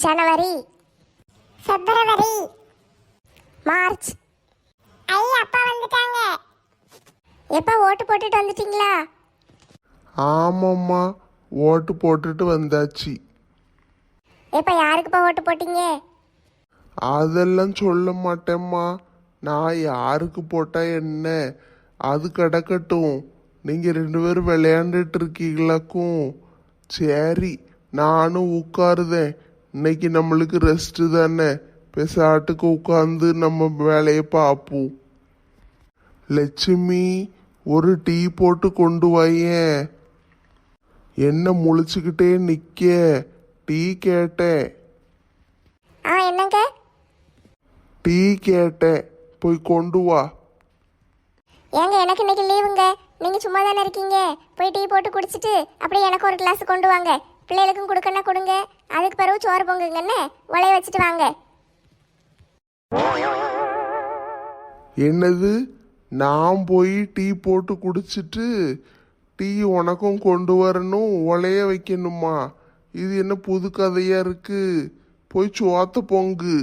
ஜனவரி, பிப்ரவரி, March. ஐ அப்பா வந்துட்டாங்க. எப்ப ஓட்டு போட்டுட்டு வந்துட்டீங்களா? ஆமாம்மா, ஓட்டு போட்டுட்டு வந்தாச்சு. எப்ப யாருக்குப்பா ஓட்டு போட்டீங்க? அதெல்லாம் சொல்ல மாட்டேம்மா. நான் யாருக்கு போட்டா என்ன, அது கிடக்கட்டும். நீங்க 2 பேரும் விளையாண்டுட்டு இருக்கீங்களாக்கும். சரி, நானும் உட்காருதேன். இன்னைக்கு நம்மளுக்கு ரெஸ்ட் தானே, பெசாட்டுக்கு உட்காந்து நம்ம வேலையை பார்ப்போம். லட்சுமி, ஒரு டீ போட்டு கொண்டு வாயேன். என்ன முழிச்சுக்கிட்டே நிக்க? டீ கேட்டேன். என்னங்க? டீ கேட்டேன், போய் கொண்டு வா. ஏங்க எனக்கு இன்னைக்கு லீவுங்க. நீங்க சும்மா தானே இருக்கீங்க. போய் டீ போட்டு குடிச்சிட்டு அப்படியே எனக்கு ஒரு கிளாஸ் கொண்டு வாங்க. பிள்ளைகளுக்கும் கொடுக்கணும் கொடுங்க. அதுக்கு பிறகு சோறு பொங்குங்கன்னு உலைய வச்சுட்டு வாங்க. என்னது, நான் போய் டீ போட்டு குடிச்சிட்டு டீ உனக்கும் கொண்டு வரணும், உலைய வைக்கணுமா? இது என்ன புது கதையா இருக்கு? போய் சோத்த பொங்கு.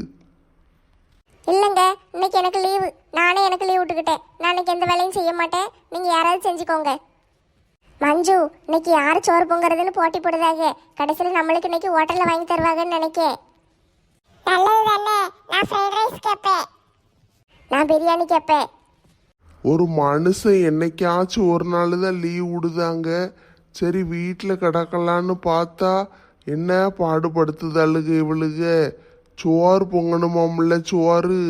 இல்லைங்க, இன்னைக்கு எனக்கு லீவு. நானே எனக்கு லீவ் விட்டுக்கிட்டேன். நான் இன்னைக்கு எந்த வேலையும் செய்ய மாட்டேன். நீங்க யாராவது செஞ்சுக்கோங்க. மஞ்சு, இன்னைக்கு யாரு சோறு பொங்குறதுன்னு போட்டி போடுதாங்க. கடைசியில் நம்மளுக்கு இன்னைக்கு ஹோட்டல்ல வாங்கி தருவாங்கன்னு நினைக்கேன். நல்லது தானே. நான் ஃப்ரைட் ரைஸ் கேட்பேன். நான் பிரியாணி கேட்பேன். ஒரு மனுஷன் என்னைக்காச்சும் ஒரு நாள் தான் லீவ் விடுதாங்க. சரி, வீட்டில் கிடக்கலான்னு பார்த்தா என்ன பாடுபடுத்துதழுக இவளுக. சோறு பொங்கணுமாம்ல, சோறு.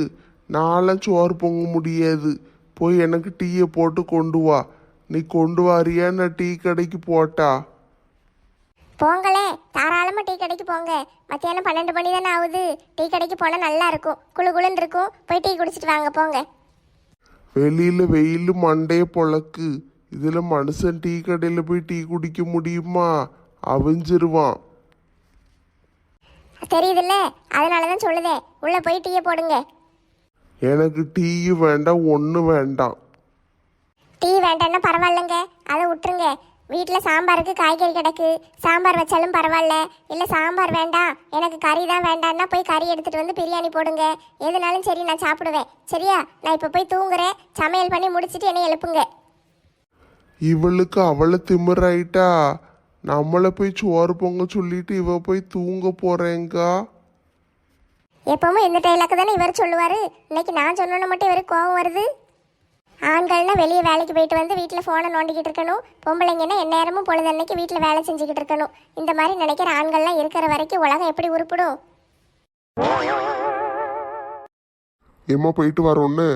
நான்லாம் சோறு பொங்க முடியாது. போய் எனக்கு டீயை போட்டு கொண்டு வா. நீ கொண்டு வாரியா, நான் டீ கடைக்கு போட்டா? போங்களே, தாராளமா டீ கடைக்கு போங்க. மத்தியானம் 12 மணி தானே ஆகுது. டீ கடைக்கு போனா நல்லா இருக்கும், குளு குளுன்னு இருக்கும். போய் டீ குடிச்சிட்டு வாங்க, போங்க. வெளியில வெயில் மண்டைய பொழக்கு. இதுல மனுஷன் டீ கடையில போய் டீ குடிக்க முடியுமா? அவிஞ்சிருவான். தெரியுதுல்ல, அதனாலதான் சொல்லுதேன், உள்ள போய் டீயை போடுங்க. எனக்கு டீயும் வேண்டாம், ஒன்றும் வேண்டாம். டீ வேண்டாம்னா பரவாயில்லைங்க, அதை விட்டுருங்க. வீட்டில் சாம்பாருக்கு காய்கறி கிடக்கு, சாம்பார் வச்சாலும் பரவாயில்ல. இல்லை சாம்பார் வேண்டாம், எனக்கு கறி தான் வேண்டாம்னா போய் கறி எடுத்துட்டு வந்து பிரியாணி போடுங்க. எதுனாலும் சரி, நான் சாப்பிடுவேன். சரியா? நான் இப்போ போய் தூங்குறேன். சமையல் பண்ணி முடிச்சிட்டு என்னை எழுப்புங்க. இவளுக்கு அவளை திமிராயிட்டா. நம்மளை போய் சோறு பொங்க சொல்லிட்டு இவ போய் தூங்க போறேங்கா. எப்பவும் இந்த டைலாக்கு தானே இவர் சொல்லுவாரு. இன்னைக்கு நான் சொன்னோன்னு மட்டும் இவருக்கு கோபம் வருது. ஆண்கள்னா வெளியே வேலைக்கு போயிட்டு வந்து வீட்டில் ஃபோனை நோண்டிக்கிட்டு இருக்கணும். பொம்பளைங்கன்னா எந்நேரமும் பொழுதன்னைக்கு வீட்டில் வேலை செஞ்சுக்கிட்டு இருக்கணும். இந்த மாதிரி நினைக்கிற ஆண்கள்லாம் இருக்கிற வரைக்கும் உலகம் எப்படி உருப்பிடும்? ஏம்மா, போயிட்டு வரோன்னு?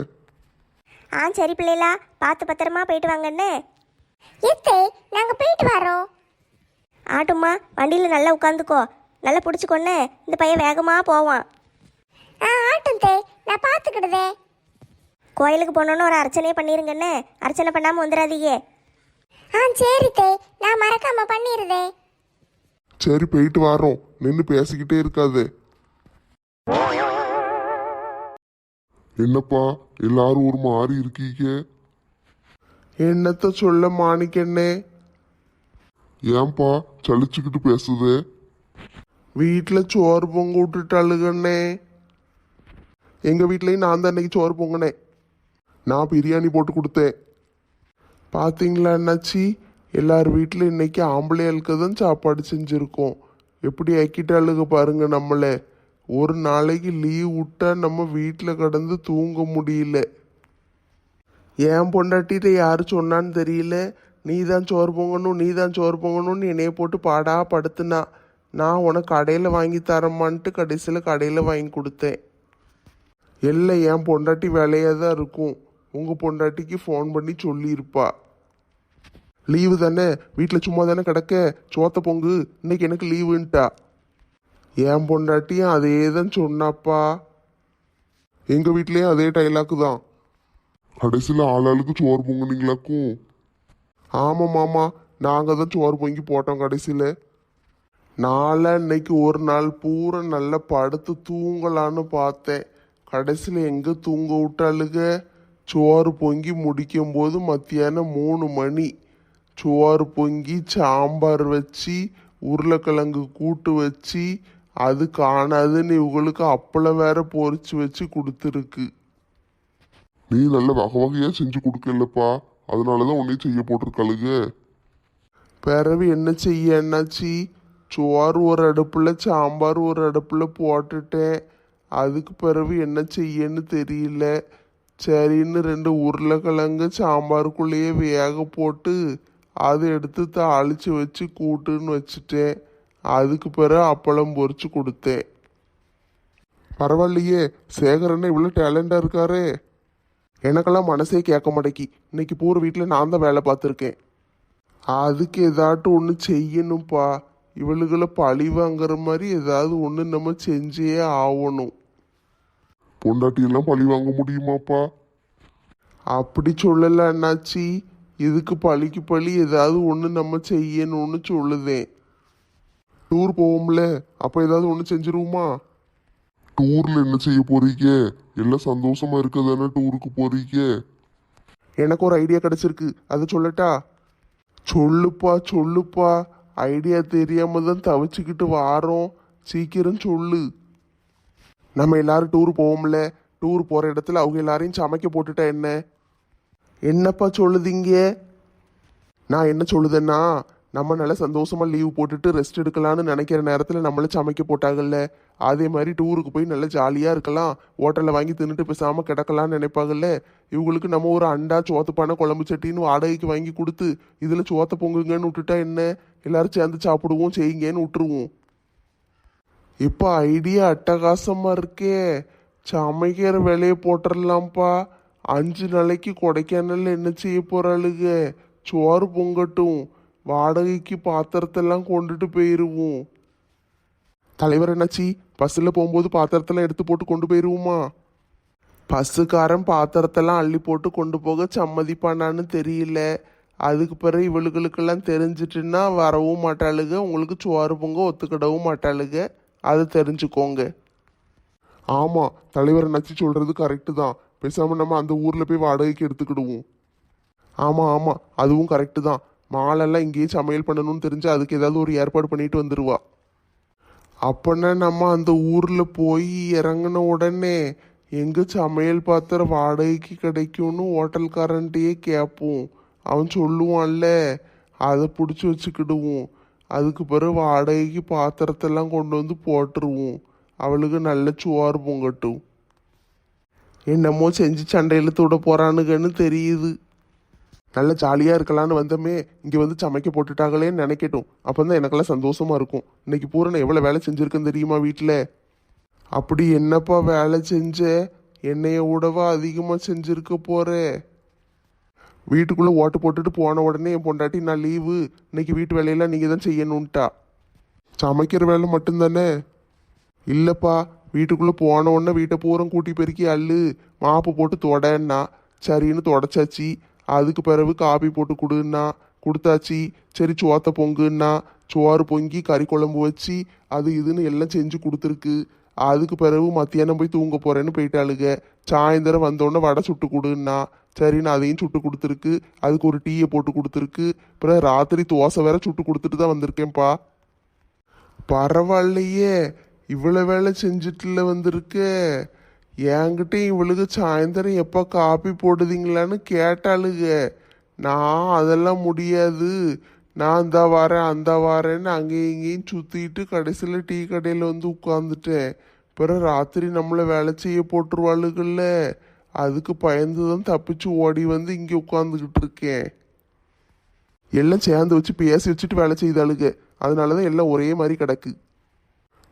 சரி பிள்ளைகளா, பார்த்து பத்திரமா போயிட்டு வாங்கன்னு. எத்தே, நாங்கள் போயிட்டு வரோம். ஆட்டும்மா, வண்டியில் நல்லா உட்காந்துக்கோ. நல்லா பிடிச்சிக்கொன்னு, இந்த பையன் வேகமாக போவான். ஆட்டும் தே, நான் பார்த்துக்கிடுதே. கோயிலுக்கு போனோன்னு ஒரு அர்ச்சனையே பண்ணிருங்கன்னு. அர்ச்சனை பண்ணாமல் வந்துடாதீங்க. சரி தே, நான் மறக்காம பண்ணிடுதே. சரி, போயிட்டு வரோம். நின்று பேசிக்கிட்டே இருக்காது. என்னப்பா, எல்லாரும் ஒரு மாதிரி இருக்கீங்க? என்னத்த சொல்ல மாணிக்கண்ணே. ஏன்பா சலிச்சுக்கிட்டு பேசுது? வீட்டில் சோறு பொங்க விட்டுட்டாளுகண்ணே. எங்க வீட்லயும் நான் தான் இன்னைக்கு சோறு பொங்கினேன். நான் பிரியாணி போட்டு கொடுத்தேன். பாத்தீங்களா அண்ணாச்சி, எல்லார் வீட்டிலும் இன்னைக்கு ஆம்பளையாளுக்கு தான் சாப்பாடு செஞ்சுருக்கோம். எப்படி ஆக்கிட்டாளுக பாருங்க நம்மளை. ஒரு நாளைக்கு லீவ் விட்டா நம்ம வீட்டில் கடந்து தூங்க முடியல. ஏன் பொண்டாட்டிட்ட யாரு சொன்னான்னு தெரியல. நீ தான் சோறு பொங்கணும், நீ தான் சோறு பொங்கணும்னு என்னைய போட்டு பாடா படுத்துனா. நான் உனக்கு கடையில் வாங்கி தரமான்ட்டு கடைசியில் கடையில் வாங்கி கொடுத்தேன். எல்லாம் என் பொண்டாட்டி வேலையாக தான் இருக்கும். உங்கள் பொண்டாட்டிக்கு ஃபோன் பண்ணி சொல்லியிருப்பா. லீவு தானே, வீட்டில் சும்மா தானே கிடக்க, சோத்த பொங்கு, இன்னைக்கு எனக்கு லீவுன்ட்டா. என் பொண்டாட்டியும் அதே தான் சொன்னாப்பா. எங்கள் வீட்லேயும் அதே டைலாக்கு தான். கடைசியில் ஆளாளுக்கு சோறு பொங்குனீங்களாக்கும்? ஆமாம் மாமா, நாங்கள் தான் சோறு பொங்கி போட்டோம் கடைசியில். நாளை இன்னைக்கு ஒரு நாள் பூரா நல்லா படுத்து தூங்கலான்னு பார்த்தேன். கடைசியில் எங்கே தூங்க விட்டாளுக. சோறு பொங்கி முடிக்கும் போது மத்தியானம் 3 மணி. சோறு பொங்கி சாம்பார் வச்சு உருளைக்கிழங்கு கூட்டு வச்சு அது காணாதுன்னு இவங்களுக்கு அப்பளம் வேற பொரிச்சு வச்சு கொடுத்துருக்கு. நீ நல்ல வகை வகையா செஞ்சு கொடுக்கலப்பா, அதனாலதான் உன்னை செய்ய போட்டிருக்காளுக. பிறவு என்ன செய்ய என்னாச்சி, சோறு ஒரு அடுப்புல சாம்பார் ஒரு அடுப்புல போட்டுட்டேன். அதுக்கு பிறகு என்ன செய்யன்னு தெரியல. சரின்னு 2 உருளைக்கிழங்கு சாம்பாருக்குள்ளேயே வேக போட்டு அதை எடுத்து தாளிச்சு வச்சு கூட்டுன்னு வச்சுட்டேன். அதுக்கு பிறகு அப்பளம் பொரிச்சு கொடுத்தேன். பரவாயில்லையே, சேகரன் இவ்வளோ டேலண்டாக இருக்காரு. எனக்கெல்லாம் மனசே கேட்க மாட்டேக்கி. இன்னைக்கு பூரா வீட்டில் நான் தான் வேலை பார்த்துருக்கேன். அதுக்கு ஏதாட்டும் ஒன்று செய்யணும்ப்பா. இவளுகளை பழி வாங்குற மாதிரி ஏதாவது ஒன்று நம்ம செஞ்சே ஆகணும். பொண்டாட்டியெல்லாம் பழி வாங்க முடியுமாப்பா? அப்படி சொல்லல அண்ணாச்சி, இதுக்கு பழிக்கு பழி ஏதாவது ஒன்று நம்ம செய்யணும்னு சொல்லுதேன். டூர் போவோம்ல, அப்போ ஏதாவது ஒன்று செஞ்சிருவோமா? டூரில் என்ன செய்ய போறீங்க? எல்லாம் சந்தோஷமா இருக்கதானே டூருக்கு போறீங்க? எனக்கு ஒரு ஐடியா கிடைச்சிருக்கு, அதை சொல்லட்டா? சொல்லுப்பா சொல்லுப்பா, ஐடியா தெரியாம தான் தவிச்சுக்கிட்டு வாரோம், சீக்கிரம் சொல்லு. நம்ம எல்லாரும் டூர் போவோம்ல, டூர் போகிற இடத்துல அவங்க எல்லாரையும் சமைக்க போட்டுட்டா என்ன? என்னப்பா சொல்லுதீங்க? நான் என்ன சொல்லுதேன்னா, நம்ம நல்லா சந்தோஷமா லீவ் போட்டுட்டு ரெஸ்ட் எடுக்கலான்னு நினைக்கிற நேரத்தில் நம்மளை சமைக்க போட்டாங்கல்ல, அதே மாதிரி டூருக்கு போய் நல்லா ஜாலியாக இருக்கலாம், ஹோட்டலில் வாங்கி தின்னுட்டு பேசாமல் கிடக்கலான்னு நினைப்பாங்கல்ல. இவங்களுக்கு நம்ம ஒரு அண்டா சோத்துப்பானை குழம்பு சட்டின்னு வாடகைக்கு வாங்கி கொடுத்து இதில் சோத்தை பொங்குங்கன்னு விட்டுட்டா என்ன, எல்லாரும் சேர்ந்து சாப்பிடுவோம் செய்யுங்கன்னு விட்டுருவோம். இப்போ ஐடியா அட்டகாசமாக இருக்கே, சமைக்கிற வேலையை போட்டுடலாம்ப்பா. 5 நாளைக்கு கொடைக்கானல்ல என்ன செய்ய போகிறாளுங்க, சோறு பொங்கட்டும், வாடகைக்கு பாத்திரத்தெல்லாம் கொண்டுட்டு போயிடுவோம். தலைவர் என்னாச்சி, பஸ்ஸில் போகும்போது பாத்திரத்தெல்லாம் எடுத்து போட்டு கொண்டு போயிடுவோமா? பஸ்ஸுக்காரன் பாத்திரத்தெல்லாம் அள்ளி போட்டு கொண்டு போக சம்மதிப்பானான்னு தெரியல. அதுக்கு பிறகு இவளுகளுக்கெல்லாம் தெரிஞ்சிட்டுன்னா வரவும் மாட்டாளுங்க, உங்களுக்கு சோறு பொங்க ஒத்துக்கிடவும் மாட்டாளுங்க, அது தெரிஞ்சுக்கோங்க. ஆமாம், தலைவர் நச்சு சொல்கிறது கரெக்டு தான். பேசாமல் நம்ம அந்த ஊரில் போய் வாடகைக்கு எடுத்துக்கிடுவோம். ஆமாம் ஆமாம், அதுவும் கரெக்டு தான். மாலெல்லாம் இங்கேயே சமையல் பண்ணணும்னு தெரிஞ்சு அதுக்கு ஏதாவது ஒரு ஏற்பாடு பண்ணிட்டு வந்துடுவா. அப்போனா நம்ம அந்த ஊரில் போய் இறங்கின உடனே எங்கே சமையல் பாத்திரம் வாடகைக்கு கிடைக்கும்னு ஹோட்டல்காரன்ட்டையே கேட்போம். அவன் சொல்லுவான்ல, அதை பிடிச்சி வச்சுக்கிடுவோம். அதுக்கு பிறகு வாடகைக்கு பாத்திரத்தெல்லாம் கொண்டு வந்து போட்டுருவோம். அவளுக்கு நல்ல சோறு பொங்கட்டும். என்னமோ செஞ்சு சண்டையில் தூட போகிறானுங்கன்னு தெரியுது. நல்ல ஜாலியாக இருக்கலான்னு வந்தோமே, இங்கே வந்து சமைக்க போட்டுட்டாங்களேன்னு நினைக்கட்டும். அப்போ தான் எனக்கெல்லாம் சந்தோஷமாக இருக்கும். இன்னைக்கு பூரா நான் எவ்வளோ வேலை செஞ்சுருக்கேன்னு தெரியுமா வீட்டில்? அப்படி என்னப்பா வேலை செஞ்ச? என்னைய விடவா அதிகமாக செஞ்சுருக்க போகிற? வீட்டுக்குள்ளே ஓட்டு போட்டுட்டு போன உடனே என் பொண்டாட்டி நான் லீவு, இன்னைக்கு வீட்டு வேலையெல்லாம் நீங்கள் தான் செய்யணுன்ட்டா. சமைக்கிற வேலை மட்டும்தானே? இல்லைப்பா, வீட்டுக்குள்ளே போன உடனே வீட்டை பூரா கூட்டி பெருக்கி அள்ளு, மாப்பு போட்டு தொடன்னா. சரின்னு தொடச்சாச்சு. அதுக்கு பிறகு காபி போட்டு கொடுன்னா கொடுத்தாச்சு. சரி சோத்தை பொங்குன்னா சோறு பொங்கி கறி குழம்பு வச்சு அது இதுன்னு எல்லாம் செஞ்சு கொடுத்துருக்கு. அதுக்கு பிறகு மத்தியானம் போய் தூங்க போகிறேன்னு போயிட்டாளுங்க. சாயந்தரம் வந்தோடனே வடை சுட்டு கொடுன்னா சரின்னு அதையும் சுட்டு கொடுத்துருக்கு. அதுக்கு ஒரு டீயை போட்டு கொடுத்துருக்கு. அப்புறம் ராத்திரி தோசை வேற சுட்டு கொடுத்துட்டு தான் வந்திருக்கேன்ப்பா. பரவாயில்லையே, இவ்வளோ வேலை செஞ்சுட்டுல வந்திருக்க. என்கிட்ட இவளுக்கு சாயந்தரம் எப்போ காப்பி போடுதீங்களான்னு கேட்டாளுங்க. நான் அதெல்லாம் முடியாது, நான் இந்த வாரேன் அந்த வாரேன்னு அங்கேயும் இங்கேயும் சுற்றிட்டு கடைசியில் டீ கடையில் வந்து உட்காந்துட்டேன். பிறகு ராத்திரி நம்மளை வேலை செய்ய போட்டுருவாளுகள்ல, அதுக்கு பயந்து தான் தப்பிச்சு ஓடி வந்து இங்கே உட்காந்துக்கிட்டு இருக்கேன். எல்லாம் சேர்ந்து வச்சு பேசி வச்சுட்டு வேலை செய்தாளுங்க, அதனால தான் எல்லாம் ஒரே மாதிரி கிடக்கு.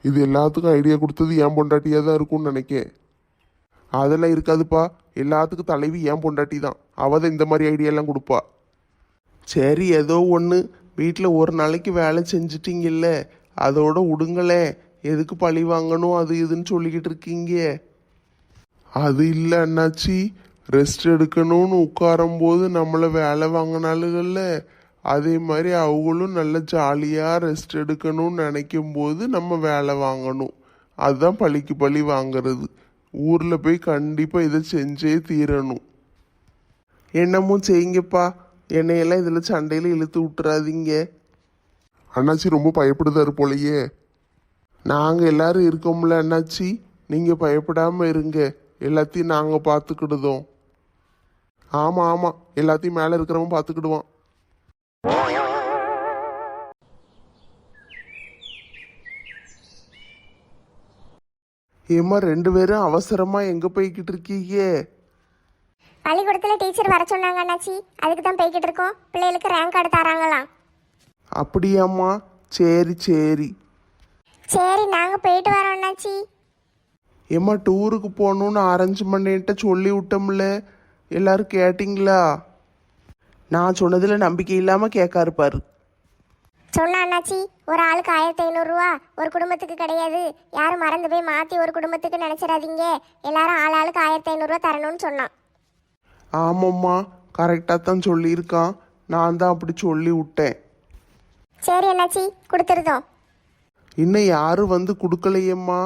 இது எல்லாத்துக்கும் ஐடியா கொடுத்தது என் பொண்டாட்டியாக தான் இருக்கும்னு நினைக்கேன். அதெல்லாம் இருக்காதுப்பா, எல்லாத்துக்கும் தலைவி ஏன் பொண்டாட்டி தான். அவள் தான் இந்த மாதிரி ஐடியாலாம் கொடுப்பா. சரி, ஏதோ ஒன்று, வீட்டில் ஒரு நாளைக்கு வேலை செஞ்சிட்டிங்கல்ல, அதோட விடுங்களே. எதுக்கு பழி வாங்கணும் அது இதுன்னு சொல்லிக்கிட்டு இருக்கீங்க? அது இல்லை அண்ணாச்சி, ரெஸ்ட் எடுக்கணும்னு உட்காரும்போது நம்மளை வேலை வாங்கினாலுங்கள்ல, அதே மாதிரி அவங்களும் நல்ல ஜாலியாக ரெஸ்ட் எடுக்கணும்னு நினைக்கும் போது நம்ம வேலை வாங்கணும். அதுதான் பழிக்கு பழி வாங்கிறது. ஊரில் போய் கண்டிப்பாக இதை செஞ்சே தீரணும். என்னமோ செய்யுங்கப்பா, என்னையெல்லாம் இதில் சண்டையில் இழுத்து விட்டுறாதீங்க. அண்ணாச்சி ரொம்ப பயப்படுதாரு போலையே. நாங்கள் எல்லாரும் இருக்கோம்ல அண்ணாச்சி, நீங்கள் பயப்படாமல் இருங்க. எல்லாத்தையும் நாங்கள் பார்த்துக்கிடுதோம். ஆமாம் ஆமாம், எல்லாத்தையும் மேலே இருக்கிறவன் பார்த்துக்கிடுவான். ஏம்மா ரெண்டு பேரும் அவசரமாக எங்கே போய்கிட்டு இருக்கீங்க? பள்ளிக்கூடத்தில் டீச்சர் வர சொன்னாங்க அண்ணாச்சி, அதுக்கு தான் போய்கிட்டு இருக்கோம். பிள்ளைகளுக்கு ரேங்க் கார்டு தராங்களாம். அப்படியாம்மா, சரி சரி. சரி, நாங்கள் போயிட்டு வரோம் அண்ணாச்சி. ஏம்மா டூருக்கு போகணுன்னு அரேஞ்ச் பண்ணிட்ட சொல்லி விட்டோம்ல, எல்லாரும் கேட்டிங்களா? நான் சொன்னதில் நம்பிக்கை இல்லாமல் கேட்க இருப்பார். சொன்னா அண்ணாச்சி, ஒரு ஆளுக்கு 1500 ஒரு குடும்பத்துக்கு கிடையாது. யாரும் மறந்து போய் மாற்றி ஒரு குடும்பத்துக்கு நினச்சிடாதீங்க. எல்லாரும் ஆளுக்கு 1500 தரணும்னு சொன்னான். ஆமாம்மா, கரெக்டாக தான் சொல்லியிருக்கான். நான் தான் அப்படி சொல்லி விட்டேன். சரி அண்ணாச்சி, கொடுத்துருதோம். இன்னும் யாரும் வந்து கொடுக்கலையேம்மா,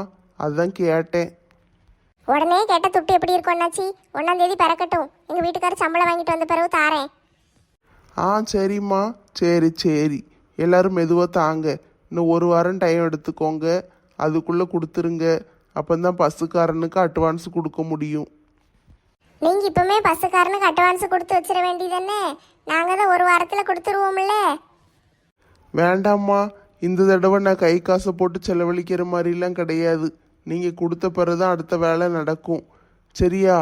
அதான் கேட்டேன். உடனே கேட்ட துட்டு எப்படி இருக்கும் அண்ணாச்சி? 1ஆம் தேதி பிறக்கட்டும், எங்கள் வீட்டுக்காரர் சம்பளம் வாங்கிட்டு வந்த பிறகு தாரேன். ஆ சரிம்மா, சரி சரி. எல்லாரும் மெதுவாக தாங்க. இன்னும் ஒரு வாரம் டைம் எடுத்துக்கோங்க, அதுக்குள்ளே கொடுத்துருங்க. அப்போ தான் பஸ்ஸுக்காரனுக்கு அட்வான்ஸ் கொடுக்க முடியும். நீங்கள் இப்போமே பஸ்ஸுக்காரனுக்கு அட்வான்ஸ் கொடுத்து வச்சிட வேண்டியதானே? நாங்கள் தான் ஒரு வாரத்தில் கொடுத்துருவோம்ல. வேண்டாம்மா, இந்த தடவை நான் கை காசை போட்டு செலவழிக்கிற மாதிரிலாம் கிடையாது. நீங்கள் கொடுத்த பிறகு தான் அடுத்த வேலை நடக்கும். சரியா?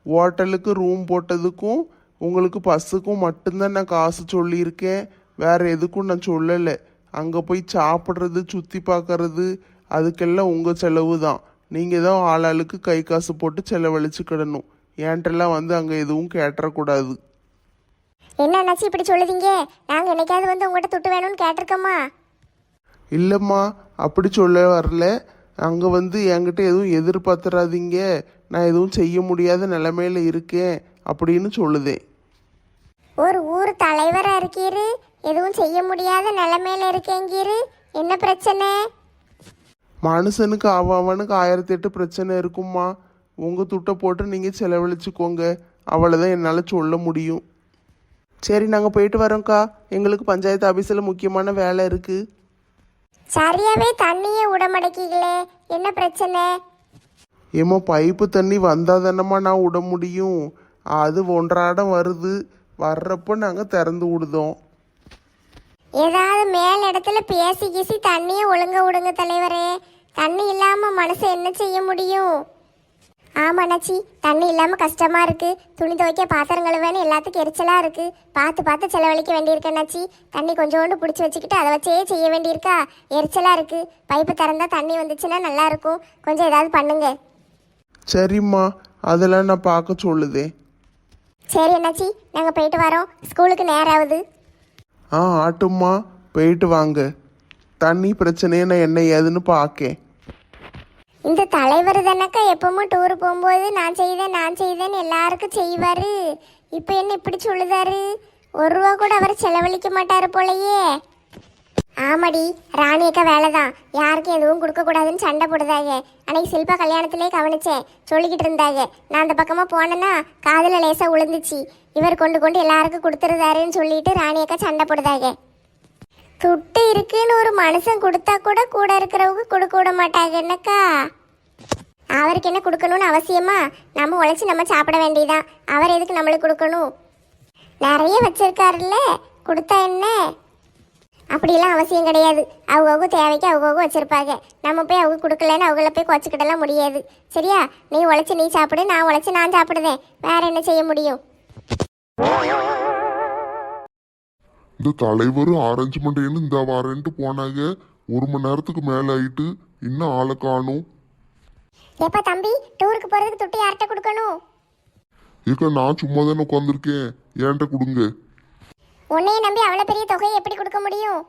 ஹோட்டலுக்கு ரூம் போட்டதுக்கும் உங்களுக்கு பஸ்ஸுக்கும் மட்டும்தான் நான் காசு சொல்லியிருக்கேன். வேறு எதுக்கும் நான் சொல்லலை. அங்கே போய் சாப்பிட்றது, சுற்றி பார்க்கறது, அதுக்கெல்லாம் உங்கள் செலவு தான். நீங்கள் தான் ஆளாளுக்கு கை காசு போட்டு செலவழிச்சுக்கிடணும். ஏன்ட்டெல்லாம் வந்து அங்கே எதுவும் கேட்டுறக்கூடாது. என்ன அண்ணாச்சி இப்படி சொல்லுதீங்க? நாங்கள் என்னைக்காவது வந்து உங்கள்கிட்ட துட்டு வேணும்னு கேட்டிருக்கோமா? இல்லைம்மா, அப்படி சொல்ல வரல. அங்கே வந்து என்கிட்ட எதுவும் எதிர்பார்த்துறாதீங்க. நான் எதுவும் செய்ய முடியாத நிலைமையில இருக்கேன் அப்படின்னு சொல்லுதேன். ஒரு ஊர் தலைவராக இருக்கீரு, எதுவும் செய்ய முடியாத நிலைமையில இருக்கேங்கீரு. என்ன பிரச்சனை? மனுஷனுக்கு அவனுக்கு 1008 பிரச்சனை இருக்கும்மா. உங்கள் துட்டை போட்டு நீங்கள் செலவழிச்சுக்கோங்க, அவ்வளோதான் என்னால் சொல்ல முடியும். சரி, நாங்கள் போயிட்டு வரோம்க்கா. எங்களுக்கு பஞ்சாயத்து ஆஃபீஸில் முக்கியமான வேலை இருக்குது. சரியாவே தண்ணியே உடமடக்கிங்களே, என்ன பிரச்சனை? ஏம்மா, பைப்பு தண்ணி வந்தால் தானம்மா நான் விட முடியும். அது ஒன்றாடம் வருது. வர்றப்போ நாங்கள் திறந்து விடுதோம். ஏதாவது மேல் இடத்துல பேசி கீசி தண்ணியை ஒழுங்க விடுங்க தலைவரே. தண்ணி இல்லாமல் மனுஷன் என்ன செய்ய முடியும்? ஆமாம் அண்ணாச்சி, தண்ணி இல்லாமல் கஷ்டமாக இருக்குது. துணி துவைக்க, பாத்திரம் கழுவேன்னு எல்லாத்துக்கும் எரிச்சலாக இருக்குது. பார்த்து பார்த்து செலவழிக்க வேண்டியிருக்கு அண்ணாச்சி. தண்ணி கொஞ்சோண்டு பிடிச்சி வச்சுக்கிட்டு அதை வச்சே செய்ய வேண்டியிருக்கா. எரிச்சலாக இருக்குது. பைப்பு திறந்தா தண்ணி வந்துச்சுன்னா நல்லாயிருக்கும். கொஞ்சம் ஏதாவது பண்ணுங்க. சரிம்மா, அதெல்லாம் நான் பார்க்க சொல்லுதே. சரி அண்ணாச்சி, நாங்கள் போயிட்டு வரோம். ஸ்கூலுக்கு நேரம் ஆகுது. ஆட்டும்மா, போயிட்டு வாங்க. தண்ணி பிரச்சனையை நான் என்ன ஏதுன்னு பார்க்கேன். இந்த தலைவர் தானக்கா எப்பவும் டூர் போகும்போது நான் செய்தேன்னு எல்லாருக்கும் செய்வார். இப்போ என்ன இப்படி சொல்லுதாரு? 1 ரூபா கூட அவர் செலவழிக்க மாட்டார் போலையே. ஆமாடி, ராணி அக்கா வேலை தான். யாருக்கும் எதுவும் கொடுக்கக்கூடாதுன்னு சண்டை போடுதாங்க. அன்னைக்கு சில்பா கல்யாணத்திலே கவனிச்சேன், சொல்லிக்கிட்டு இருந்தாங்க. நான் அந்த பக்கமாக போனேன்னா காதில் லேசாக விழுந்துச்சு. இவர் கொண்டு கொண்டு எல்லாருக்கும் கொடுத்துருதாருன்னு சொல்லிட்டு ராணி அக்கா சண்டை போடுதாங்க. துட்டு இருக்குன்னு ஒரு மனுஷன் கொடுத்தா கூட கூட இருக்கிறவங்க கொடுக்க விட மாட்டாங்க என்னக்கா. அவருக்கு என்ன கொடுக்கணும்னு அவசியமா? நம்ம உழைச்சி நம்ம சாப்பிட வேண்டியதான். அவர் எதுக்கு நம்மளுக்கு கொடுக்கணும்? நிறைய வச்சிருக்காருல்ல, கொடுத்தா என்ன? அப்படியெல்லாம் அவசியம் கிடையாது. அவங்க தேவைக்கு அவங்க வச்சிருப்பாங்க. நம்ம போய் அவங்க கொடுக்கலன்னு அவங்கள போய் குறைச்சிக்கிடலாம் முடியாது. சரியா? நீ உழைச்சி நீ சாப்பிடு, நான் உழைச்சி நான் சாப்பிடுதேன். வேற என்ன செய்ய முடியும்? இந்த தலைவரும் அரேஞ்ச்மெண்ட் இந்த வாரன்ட்டு போனாங்க. 1 மணி நேரத்துக்கு மேலே ஆயிட்டு, இன்னும் ஆளை காணும். எப்ப தம்பி டூருக்கு போறதுக்கு துட்டு யார்கிட்ட கொடுக்கணும்? ஏக்கா, நான் சும்மா தானே உட்காந்துருக்கேன், ஏன்ட்ட கொடுங்க. உன்னைய நம்பி அவ்வளோ பெரிய தொகையை எப்படி கொடுக்க முடியும்?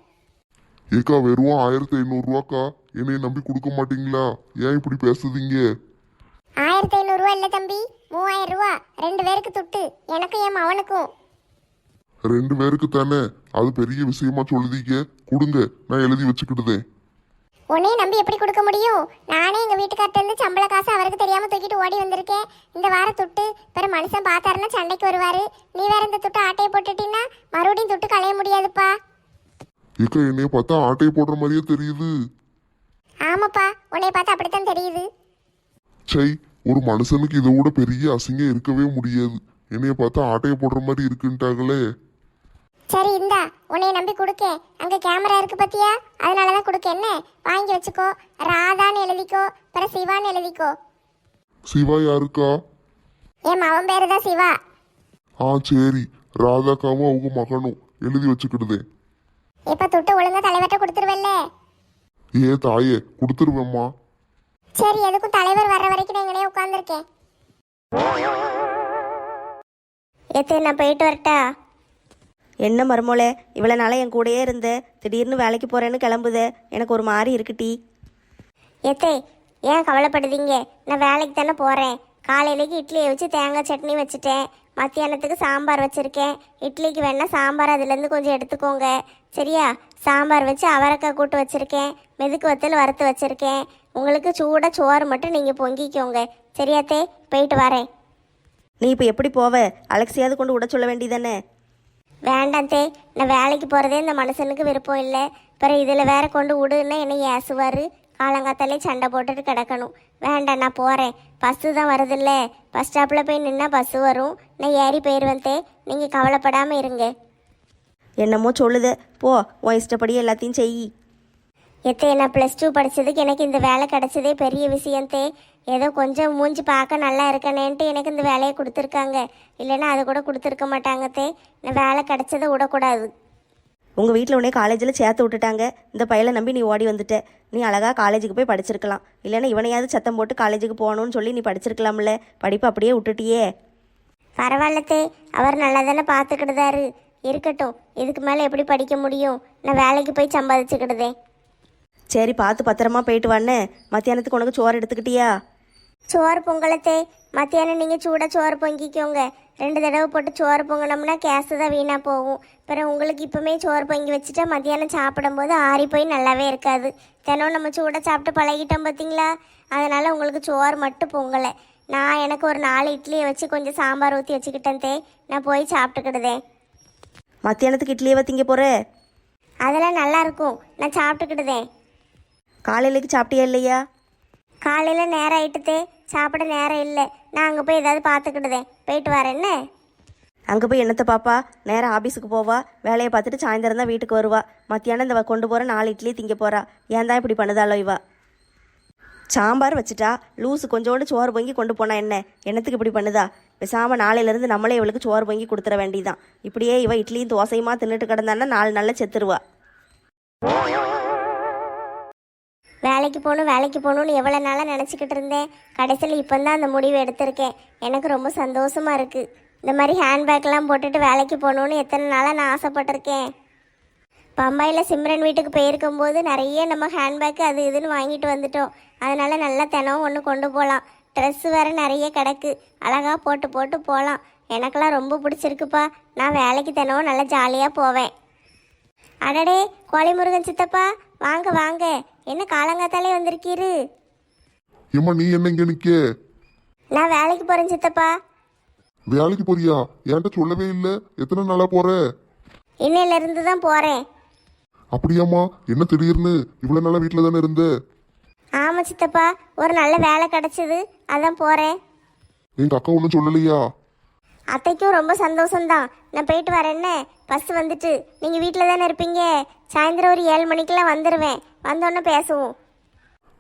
ஏக்கா, வெறும் 1500 ரூபாக்கா. என்னைய நம்பி கொடுக்க மாட்டீங்களா? ஏன் இப்படி பேசுதீங்க? 1500 இல்லை தம்பி, 3000 ரூபா. 2 பேருக்கு துட்டு, எனக்கும் என் மவனுக்கும். 2 பேருக்கு தானே, அது பெரிய விஷயமா சொல்லுதீங்க. கொடுங்க, நான் எழுதி வச்சுக்கிட்டுதேன். உன்னைய நம்பி எப்படி கொடுக்க முடியும்? நானே எங்க வீட்டுக்கார்ட்ட இருந்து சம்பள காசு அவருக்கு தெரியாம தூக்கிட்டு ஓடி வந்திருக்கேன். இந்த வாரம் துட்டு பிற மனுஷன் பார்த்தாருன்னா சண்டைக்கு வருவாரு. நீ வேற இந்த துட்டு ஆட்டையை போட்டுட்டீங்கன்னா மறுபடியும் துட்டு களைய முடியாதுப்பா. ஏக்கா, என்னைய பார்த்தா ஆட்டையை போடுற மாதிரியே தெரியுது. ஆமாப்பா, உன்னைய பார்த்தா அப்படித்தான் தெரியுது. சை, ஒரு மனுஷனுக்கு இதை விட பெரிய அசிங்கம் இருக்கவே முடியாது. என்னைய பார்த்தா ஆட்டைய போடுற மாதிரி இருக்குன்ட்டாங்களே. சரி இந்தா, உன்னைய நம்பி கொடுக்கேன். அங்க கேமரா இருக்கு பத்தியா, அதனாலதான் கொடுக்க. என்ன வாங்கி வச்சுக்கோ. ராதான்னு எழுதிக்கோ, பிறகு சிவான்னு எழுதிக்கோ. சிவா யாருக்கா? என் மவன் பேரு தான் சிவா. ஆ சரி, ராதாக்காவும் அவங்க மகனும் எழுதி வச்சுக்கிடுதே. இப்ப துட்டு ஒழுங்கா தலைவர்கிட்ட கொடுத்துருவல்ல? ஏ தாயே, கொடுத்துருவேம்மா. சரி, எதுக்கும் தலைவர் வர்ற வரைக்கும் நான் இங்கனே உட்காந்துருக்கேன். எத்தே நான் போயிட்டு வரட்டா? என்ன மருமோளே, இவ்வளோ நாளாக என் கூடயே இருந்த, திடீர்னு வேலைக்கு போகிறேன்னு கிளம்புதே, எனக்கு ஒரு மாதிரி இருக்குட்டி. எத்தே ஏன் கவலைப்படுதீங்க? நான் வேலைக்கு தானே போகிறேன். காலையிலேக்கு இட்லியை வச்சு தேங்காய் சட்னி வச்சுட்டேன். மத்தியானத்துக்கு சாம்பார் வச்சுருக்கேன். இட்லிக்கு வேணால் சாம்பார் அதுலேருந்து கொஞ்சம் எடுத்துக்கோங்க, சரியா? சாம்பார் வச்சு அவரைக்காய் கூட்டு வச்சுருக்கேன். மெதுக்கு வத்தல் வறுத்து வச்சுருக்கேன். உங்களுக்கு சூடாக சோறு மட்டும் நீங்கள் பொங்கிக்கோங்க, சரியாத்தே? போயிட்டு வரேன். நீ இப்போ எப்படி போவ? அலெக்ஸியாவது கொண்டு விட சொல்ல வேண்டியதானே? வேண்டாம் தே, நான் வேலைக்கு போகிறதே இந்த மனுஷனுக்கு விருப்பம் இல்லை. பிறகு இதில் வேற கொண்டு விடுன்னா என்னை ஏசுவார். காலங்காத்தாலே சண்டை போட்டுட்டு கிடக்கணும். வேண்டாம், நான் போகிறேன். பஸ்ஸு தான் வருதில்ல, பஸ் ஸ்டாப்பில் போய் நின்னா பஸ்ஸு வரும். நான் ஏறி போயிடுவேன் தே, நீங்கள் கவலைப்படாமல் இருங்க. என்னமோ சொல்லுதே, போ, உன் இஷ்டப்படி எல்லாத்தையும் செய். எத்தே நான் +2 படித்ததுக்கு எனக்கு இந்த வேலை கிடச்சதே பெரிய விஷயத்தே. ஏதோ கொஞ்சம் மூஞ்சி பார்க்க நல்லா இருக்கனேன்ட்டு எனக்கு இந்த வேலையை கொடுத்துருக்காங்க. இல்லைன்னா அது கூட கொடுத்துருக்க மாட்டாங்கத்தே. நான் வேலை கிடச்சதை விடக்கூடாது. உங்கள் வீட்டில் உடனே காலேஜில் சேர்த்து விட்டுட்டாங்க. இந்த பையலை நம்பி நீ ஓடி வந்துட்ட. நீ அழகாக காலேஜுக்கு போய் படிச்சிருக்கலாம். இல்லைன்னா இவனையாவது சத்தம் போட்டு காலேஜுக்கு போகணும்னு சொல்லி நீ படிச்சிருக்கலாம்ல. படிப்பு அப்படியே விட்டுட்டியே. பரவாயில்லத்தே, அவர் நல்லா தானே பார்த்துக்கிட்டுதாரு. இருக்கட்டும், இதுக்கு மேலே எப்படி படிக்க முடியும்? நான் வேலைக்கு போய் சம்பாதிச்சுக்கிடுதேன். சரி, பார்த்து பத்திரமா போயிட்டு வானே. மத்தியானத்துக்கு உனக்கு சோறு எடுத்துக்கிட்டியா? சோறு பொங்கலத்தே, மத்தியானம் நீங்கள் சூடாக சோறு பொங்கிக்கோங்க. 2 தடவை போட்டு சோறு பொங்கினோம்னா கேஸு தான் வீணாக போகும். பிறகு உங்களுக்கு இப்போமே சோறு பொங்கி வச்சுட்டா மத்தியானம் சாப்பிடும்போது ஆறி போய் நல்லாவே இருக்காது. தினம் நம்ம சூடாக சாப்பிட்டு பழகிட்டோம் பார்த்தீங்களா? அதனால் உங்களுக்கு சோறு மட்டும் பொங்கலை. நான் எனக்கு ஒரு 4 இட்லியை வச்சு கொஞ்சம் சாம்பார் ஊற்றி வச்சுக்கிட்டேன் தே. நான் போய் சாப்பிட்டுக்கிடுதேன். மத்தியானத்துக்கு இட்லியே திங்க போகிற? அதெல்லாம் நல்லா இருக்கும், நான் சாப்பிட்டுக்கிடுதேன். காலையிலேக்கு சாப்பிட்டியா இல்லையா? காலையில் நேரம் ஆயிட்டுதே, சாப்பிட நேரம் இல்லை. நான் அங்கே போய் ஏதாவது பார்த்துக்கிடுதேன். போயிட்டு வரேன்னு. அங்கே போய் என்னத்தை பாப்பா? நேராக ஆஃபீஸுக்கு போவா, வேலையை பார்த்துட்டு சாயந்தரம் தான் வீட்டுக்கு வருவா. மத்தியானம் இந்த கொண்டு போகிற 4 இட்லி திங்க போகிறா. ஏன் தான் இப்படி பண்ணுதாலோ இவா? சாம்பார் வச்சுட்டா, லூஸு கொஞ்சோண்டு சோறு பொங்கி கொண்டு போனா என்ன? என்னத்துக்கு இப்படி பண்ணுதா? பேசாமல் நாளையிலேருந்து நம்மளே இவளுக்கு சோறு பொங்கி கொடுத்துட வேண்டியதான். இப்படியே இவ இட்லியும் தோசையுமா தின்னுட்டு கிடந்தான்னா 4 நாளில் செத்துருவா. வேலைக்கு போகணும்னு எவ்வளோ நாளாக நினச்சிக்கிட்டு இருந்தேன். கடைசியில் இப்போ தான் அந்த முடிவு எடுத்திருக்கேன். எனக்கு ரொம்ப சந்தோஷமாக இருக்குது. இந்த மாதிரி ஹேண்ட்பேக்லாம் போட்டுட்டு வேலைக்கு போகணுன்னு எத்தனை நாளாக நான் ஆசைப்பட்டிருக்கேன். பம்பாயில் சிம்ரன் வீட்டுக்கு போயிருக்கும்போது நிறைய நம்ம ஹேண்ட்பேக்கு அது இதுன்னு வாங்கிட்டு வந்துட்டோம். அதனால் நல்லா தினம் ஒன்று கொண்டு போகலாம். ட்ரெஸ்ஸு வேறு நிறைய கிடக்கு, அழகாக போட்டு போட்டு போகலாம். எனக்கெல்லாம் ரொம்ப பிடிச்சிருக்குப்பா. நான் வேலைக்கு தினம் நல்லா ஜாலியாக போவேன். அடடே, கோழிமுருகன் சித்தப்பா, வாங்க வாங்க. என்ன காலங்காத்தாலே வந்திருக்கீரு? ஏம்மா, நீ என்ன இங்க நிக்க? நான் வேலைக்கு போகிறேன் சித்தப்பா. வேலைக்கு போறியா? என்கிட்ட சொல்லவே இல்லை. எத்தனை நாளா போற? இன்னையிலேருந்து தான் போகிறேன். அப்படியாம்மா? என்ன திடீர்னு? இவ்வளவு நாளா வீட்டில் தானே இருந்த? ஆமாம் சித்தப்பா, ஒரு நல்ல வேலை கிடச்சிது, அதான் போகிறேன். எங்க அக்கா ஒன்றும் சொல்லலையா? அத்தைக்கும் ரொம்ப சந்தோஷம்தான். நான் போயிட்டு வரேன்னு. பஸ் வந்துட்டு நீங்கள் வீட்டில் தானே இருப்பீங்க. சாயந்தரம் ஒரு 7 மணிக்கெல்லாம் வந்துடுவேன். வந்தோடனே பேசுவோம்.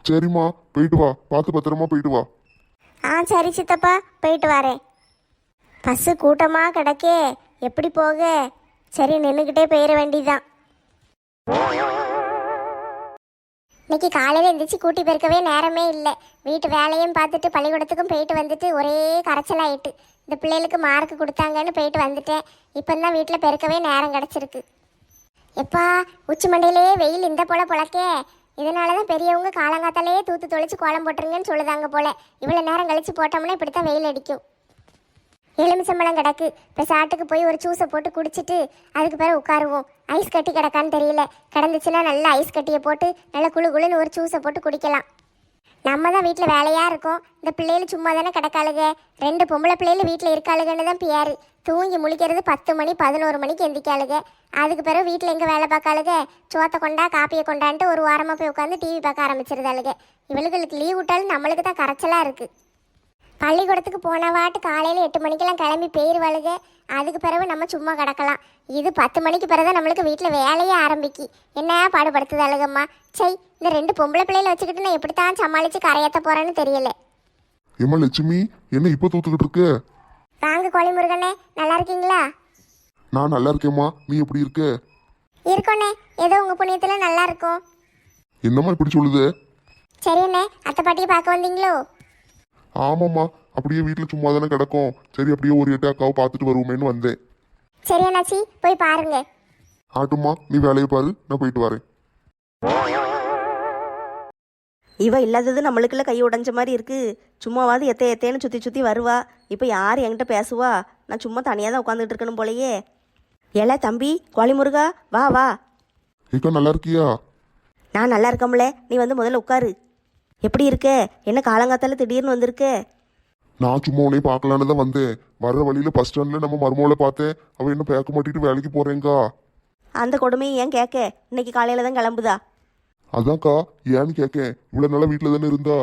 சரிம்மா, போயிட்டு வா. பார்த்து பத்திரமா போயிட்டு வா. ஆ சரி சித்தப்பா, போயிட்டு வரேன். பஸ்ஸு கூட்டமாக கிடக்கே, எப்படி போக? சரி, நின்றுக்கிட்டே போயிட வேண்டியதான். இன்னைக்கு காலையில் எழுந்திரிச்சு கூட்டி பெருக்கவே நேரமே இல்லை. வீட்டு வேலையும் பார்த்துட்டு பள்ளிக்கூடத்துக்கும் போயிட்டு வந்துட்டு ஒரே கரைச்சலாயிட்டு. இந்த பிள்ளைகளுக்கு மார்க் கொடுத்தாங்கன்னு போயிட்டு வந்துட்டேன். இப்போ தான் வீட்டில் பெருக்கவே நேரம் கிடச்சிருக்கு. எப்பா, உச்சி மண்டையிலே வெயில் இந்த போல பொழக்கே. இதனால தான் பெரியவங்க காலங்காத்தாலே தூத்து தொளிச்சு கோலம் போட்டுருங்கன்னு சொல்லுதாங்க போல. இவ்வளோ நேரம் கழிச்சு போட்டோம்னா இப்படி தான் வெயில் அடிக்கும். எலுமிச்சம்பழம் கிடக்கு, இப்போ சாட்டுக்கு போய் ஒரு ஜூஸை போட்டு குடிச்சிட்டு அதுக்கு பிறகு உட்காருவோம். ஐஸ் கட்டி கிடக்கான்னு தெரியல. கிடந்துச்சுன்னா நல்லா ஐஸ் கட்டியை போட்டு நல்லா குளு குளுன்னு ஒரு ஜூஸை போட்டு குடிக்கலாம். நம்ம தான் வீட்டில் வேலையாக இருக்கோம். இந்த பிள்ளைகள் சும்மா தானே கிடக்காளுங்க. 2 பொம்பளை பிள்ளைகள் வீட்டில் இருக்காளுங்கன்னு தான் பேர். தூங்கி முழிக்கிறது 10 மணி 11 மணிக்கு எந்திக்காளுங்க. அதுக்கு பிறகு வீட்டில் எங்கே வேலை பார்க்காளுங்க, சோத்தை கொண்டா காப்பியை கொண்டான்ட்டு ஒரு வாரமாக போய் உட்காந்து டிவி பார்க்க ஆரம்பிச்சிருந்தாளுங்க. இவளுகளுக்கு லீவ் விட்டாலும் நம்மளுக்கு தான் கரைச்சலாக இருக்குது. பள்ளிக்கூடத்துக்கு போனவாட்டு காலையில் 8 மணிக்கெல்லாம் கிளம்பி போயிடுவாளுங்க. அதுக்கு பிறகு நம்ம சும்மா கிடக்கலாம். இது 10 மணிக்கு பிறகு தான் நம்மளுக்கு வீட்டில் வேலையே ஆரம்பிக்கி. என்ன பாடுபடுத்துதாளுங்கம்மா. சை, இந்த 2 பொம்பளை பிள்ளைகளை வச்சுக்கிட்டு நான் எப்படித்தான் சமாளித்து கரையேற்ற போகிறேன்னு தெரியல. ஏம்மா லட்சுமி, என்ன இப்போ தூத்துக்கிட்டு இருக்க? வாங்க கோழி முருகனே, நல்லா இருக்கீங்களா? நான் நல்லா இருக்கேம்மா, நீ எப்படி இருக்க? இருக்கோண்ணே, ஏதோ உங்கள் புண்ணியத்தில் நல்லா இருக்கும். என்னம்மா இப்படி சொல்லுது? சரி அண்ணே, அத்தை பாட்டியை பார்க்க வந்தீங்களோ? ஆமாம்மா, அப்படியே வீட்டில் சும்மா தானே கிடக்கும். சரி அப்படியே ஒரு 8 அக்காவை பார்த்துட்டு வருவோமேன்னு வந்தேன். சரி அண்ணாச்சி, போய் பாருங்க. ஆட்டும்மா, நீ வேலையை பாரு, நான் போயிட்டு வரேன். இவ இல்லாதது நம்மளுக்குள்ள கை உடைஞ்ச மாதிரி இருக்கு. சும்மாவாது எத்தேன்னு சுற்றி சுற்றி வருவா. இப்போ யார் என்கிட்ட பேசுவா? நான் சும்மா தனியாக தான் உட்காந்துட்டு இருக்கணும் போலயே. ஏல தம்பி கோழி முருகா, வா வா. ஏக்கா நல்லா இருக்கியா? நான் நல்லா இருக்கம்ல, நீ வந்து முதல்ல உட்காரு. எப்படி இருக்க? என்ன காலங்காத்தால திடீர்னு வந்திருக்க? நான் சும்மா உன்னை பார்க்கலான்னு தான் வந்தேன். வர்ற வழியில பஸ் ஸ்டாண்ட்ல நம்ம மருமகளை பார்த்தேன். அவ என்ன பேக்க மாட்டிட்டு வேலைக்கு போறேங்கா. அந்த கொடுமையை ஏன் கேட்க? இன்னைக்கு காலையில தான் கிளம்புதா? அதான்க்கா, ஏன்னு கேட்கேன். இவ்வளவு நாளா வீட்டில் தானே இருந்தா?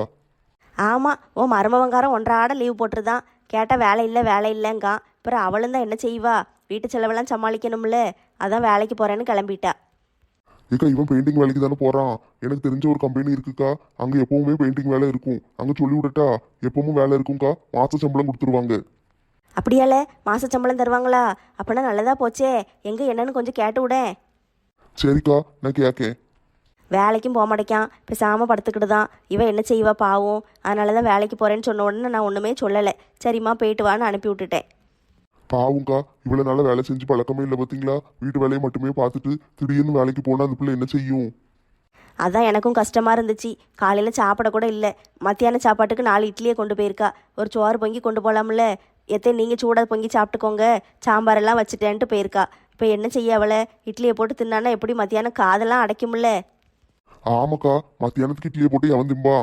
ஆமாம், உன் மருமவங்காரன் 1.5 லீவ் போட்டுருதான். கேட்டால் வேலை இல்லைங்கா. அப்புறம் அவளும் தான் என்ன செய்வா? வீட்டு செலவெல்லாம் சமாளிக்கணும்ல. அதான் வேலைக்கு போகிறேன்னு கிளம்பிட்டா. ஏக்கா, இவன் பெயிண்டிங் வேலைக்கு தானே போறான். எனக்கு தெரிஞ்ச ஒரு கம்பெனி இருக்குக்கா, அங்க எப்பவுமே பெயிண்டிங் வேலை இருக்கும். அங்க சொல்லி விடட்டா? எப்பவும் வேலை இருக்கும்க்கா, மாச சம்பளம் கொடுத்துருவாங்க. அப்படியால மாச சம்பளம் தருவாங்களா? அப்படின்னா நல்லதா போச்சே. எங்கே என்னன்னு கொஞ்சம் கேட்டு விடேன். சரிக்கா, நான் கேட்கேன். வேலைக்கும் போக மாட்டேக்கான், பேசாமல் படுத்துக்கிட்டு தான். இவன் என்ன செய்வா பாவம். அதனால தான் வேலைக்கு போகிறேன்னு சொன்ன உடனே நான் ஒன்றுமே சொல்லலை. சரிம்மா போயிட்டு வான்னு அனுப்பி விட்டுட்டேன். பாவுங்கா, இவ்வளவு நாளா வேலை செஞ்சு பழக்கமே இல்லை பார்த்தீங்களா? வீட்டு வேலையை மட்டுமே பார்த்துட்டு திடீர்னு வேலைக்கு போனா அந்த பிள்ளை என்ன செய்யும்? அதான் எனக்கும் கஷ்டமாக இருந்துச்சு. காலையில் சாப்பிட கூட இல்லை. மத்தியான சாப்பாட்டுக்கு 4 இட்லியை கொண்டு போயிருக்கா. ஒரு சோறு பொங்கி கொண்டு போகலாம்ல. நீங்கள் சூடாக பொங்கி சாப்பிட்டுக்கோங்க, சாம்பாரெல்லாம் வச்சுட்டேன்ட்டு போயிருக்கா. இப்போ என்ன செய்ய அவளை? இட்லியை போட்டு தின்னானா எப்படி மத்தியானம் காதெல்லாம் அடைக்கும்ல? ஆமாக்கா, மத்தியானத்துக்கு இட்லியை போட்டு எவன் திம்பா?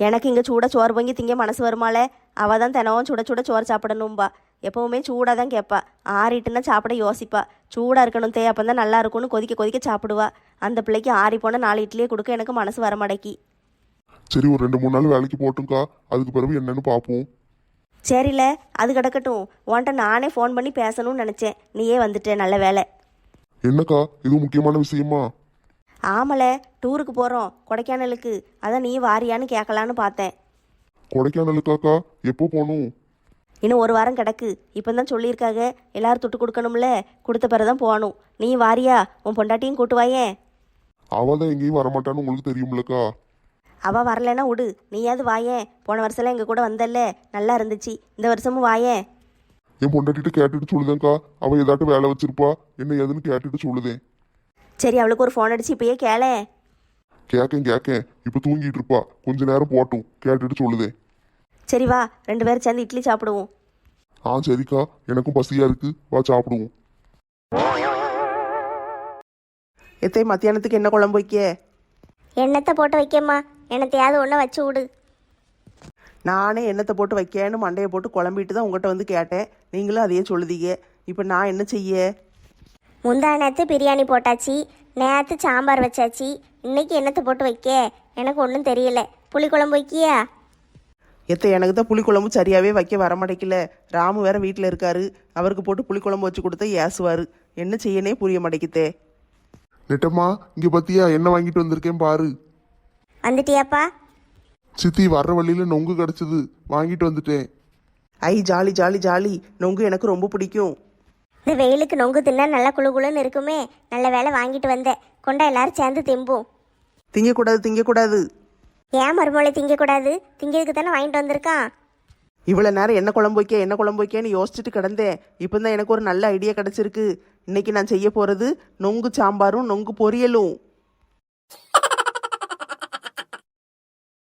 எனக்கு இங்கே சூடாக சோறு பொங்கி திங்க மனசு வருமாளே. அவள் தான் தினமும் சுட சுட சோறு சாப்பிடணும்பா. எப்போவுமே சூடாக தான் கேட்பா. ஆறிட்டுன்னா சாப்பிட யோசிப்பா. சூடாக இருக்கணும் தே, அப்போ தான் நல்லா இருக்கும்னு கொதிக்க கொதிக்க சாப்பிடுவா. அந்த பிள்ளைக்கு ஆறி போன 4 இட்லியை கொடுக்க எனக்கு மனசு வரமாடக்கி. சரி, ஒரு 2-3 நாள் வேலைக்கு போட்டும்க்கா, அதுக்கு பிறகு என்னன்னு பார்ப்போம். சரில, அது கிடக்கட்டும். உன்கிட்ட நானே ஃபோன் பண்ணி பேசணும்னு நினச்சேன். நீயே வந்துட்டேன், நல்ல வேலை. என்னக்கா, இது முக்கியமான விஷயமா? ஆமல, டூருக்கு போகிறோம் கொடைக்கானலுக்கு. அதான் நீ வாரியான்னு கேட்கலான்னு பார்த்தேன். கொடைக்கானலுக்காக்கா? எப்போ போகணும்? இன்னும் 1 வாரம் கிடக்கு. இப்போ தான் சொல்லியிருக்காங்க, எல்லாரும் துட்டு கொடுக்கணும்ல. கொடுத்த பிறகு தான் போகணும். நீ வாரியா? உன் பொண்டாட்டியும் கூட்டு வாயேன். அவ தான் எங்கேயும் வரமாட்டான்னு உங்களுக்கு தெரியும்லக்கா. அவள் வரலைன்னா விடு, நீயாவது வாயேன். போன வருஷம்லாம் எங்கள் கூட வந்தல்ல, நல்லா இருந்துச்சு. இந்த வருஷமும் வாயேன். என் பொண்டாட்டிட்டு கேட்டுட்டு சொல்லுதேன்க்கா. அவ ஏதாட்டும் வேலை வச்சிருப்பா, என்ன ஏதுன்னு கேட்டுட்டு சொல்லுதேன். சரி, அவளுக்கு ஒரு ஃபோன் அடிச்சு இப்பயே கேளேன். கேக்கேன். இப்போ தூங்கிட்டு இருப்பா, கொஞ்ச நேரம் போட்டும், கேட்டுட்டு சொல்லுதேன். சரி வா, 2 பேரும் சேர்ந்து இட்லி சாப்பிடுவோம். சரிக்கா, எனக்கும் பசியா இருக்கு, வா சாப்பிடுவோம். எத்தே மத்தியானத்துக்கு என்ன குழம்பு வைக்க? எண்ணத்தை போட்டு வைக்கம்மா, என்னத்தையாவது ஒன்று வச்சு விடு. நானே எண்ணத்தை போட்டு வைக்கேன்னு மண்டையை போட்டு குழம்பிட்டு தான் உங்கள்கிட்ட வந்து கேட்டேன். நீங்களும் அதையே சொல்லுதீங்க. இப்போ நான் என்ன செய்ய? முந்தா நேற்று பிரியாணி போட்டாச்சு, நேற்று சாம்பார் வச்சாச்சு. இன்னைக்கு என்னத்தை போட்டு வைக்க எனக்கு ஒன்றும் தெரியல. புளிக்குழம்பு வைக்கியா? எத்தை எனக்கு தான் புளிக்குழம்பு சரியாகவே வைக்க வரமாட்டேக்கல. ராமு வேற வீட்டில் இருக்காரு. அவருக்கு போட்டு புளிக்குழம்பு வச்சு கொடுத்தா ஏசுவார். என்ன செய்யனே புரிய மாட்டேங்குதே. நெட்டம்மா, இங்க பத்தியா என்ன வாங்கிட்டு வந்திருக்கேன் பாரு. வந்துட்டியாப்பா? சித்தி, வர்ற வழியில நொங்கு கிடைச்சது, வாங்கிட்டு வந்துட்டேன். ஐ ஜாலி ஜாலி ஜாலி. நொங்கு எனக்கு ரொம்ப பிடிக்கும். இந்த வெயிலுக்கு நொங்கு தின்னா நல்லா குளுகுளுன்னு இருக்குமே. நல்ல வேலை வாங்கிட்டு வந்தேன். கொண்டா எல்லாரும் சேர்ந்து திம்போம். திங்கக்கூடாது. ஏன் மறுமொழி திங்கக்கூடாது? திங்கிறதுக்கு தானே வாங்கிட்டு வந்திருக்கான். இவ்வளோ நேரம் என்ன குழம்பு வைக்கன்னு யோசிச்சுட்டு கிடந்தேன். இப்போ தான் எனக்கு ஒரு நல்ல ஐடியா கிடச்சிருக்கு. இன்னைக்கு நான் செய்ய போகிறது நொங்கு சாம்பாரும் நொங்கு பொரியலும்.